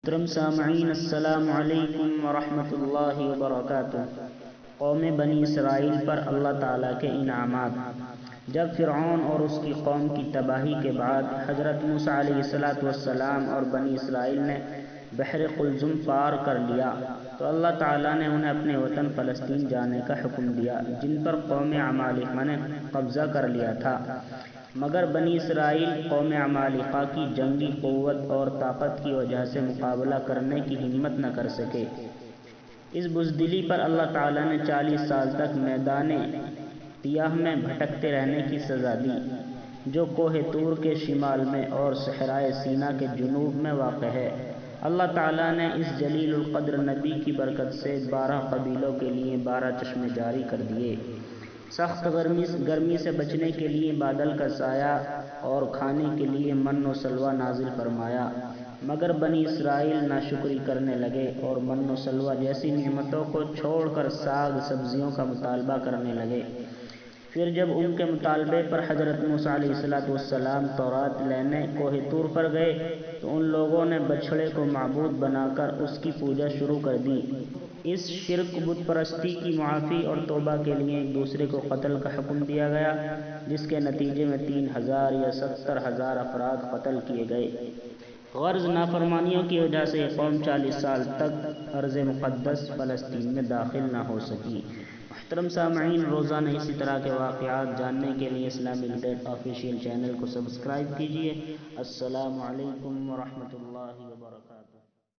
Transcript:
محترم سامعین، السلام علیکم ورحمۃ اللہ وبرکاتہ۔ قوم بنی اسرائیل پر اللہ تعالیٰ کے انعامات۔ جب فرعون اور اس کی قوم کی تباہی کے بعد حضرت موسیٰ علیہ السلام اور بنی اسرائیل نے بحر قلزم پار کر لیا تو اللہ تعالیٰ نے انہیں اپنے وطن فلسطین جانے کا حکم دیا، جن پر قوم عمالقہ نے قبضہ کر لیا تھا۔ مگر بنی اسرائیل قوم عمالقہ کی جنگی قوت اور طاقت کی وجہ سے مقابلہ کرنے کی ہمت نہ کر سکے۔ اس بزدلی پر اللہ تعالیٰ نے 40 سال تک میدان تیاہ میں بھٹکتے رہنے کی سزا دی، جو کوہ طور کے شمال میں اور صحرائے سینا کے جنوب میں واقع ہے۔ اللہ تعالیٰ نے اس جلیل القدر نبی کی برکت سے 12 قبیلوں کے لیے 12 چشمے جاری کر دیے، سخت گرمی سے بچنے کے لیے بادل کا سایہ اور کھانے کے لیے من و سلوہ نازل فرمایا۔ مگر بنی اسرائیل ناشکری کرنے لگے اور من و سلوہ جیسی نعمتوں کو چھوڑ کر ساگ سبزیوں کا مطالبہ کرنے لگے۔ پھر جب ان کے مطالبے پر حضرت موسیٰ علیہ السلام تورات لینے کوہ طور پر گئے تو ان لوگوں نے بچھڑے کو معبود بنا کر اس کی پوجا شروع کر دی۔ اس شرک بت پرستی کی معافی اور توبہ کے لیے ایک دوسرے کو قتل کا حکم دیا گیا، جس کے نتیجے میں 3000 یا 70,000 افراد قتل کیے گئے۔ غرض نافرمانیوں کی وجہ سے یہ قوم 40 سال تک ارض مقدس فلسطین میں داخل نہ ہو سکی۔ محترم سامعین، روزانہ اسی طرح کے واقعات جاننے کے لیے اسلامک ڈیٹ آفیشیل چینل کو سبسکرائب کیجیے۔ السلام علیکم ورحمۃ اللہ وبرکاتہ۔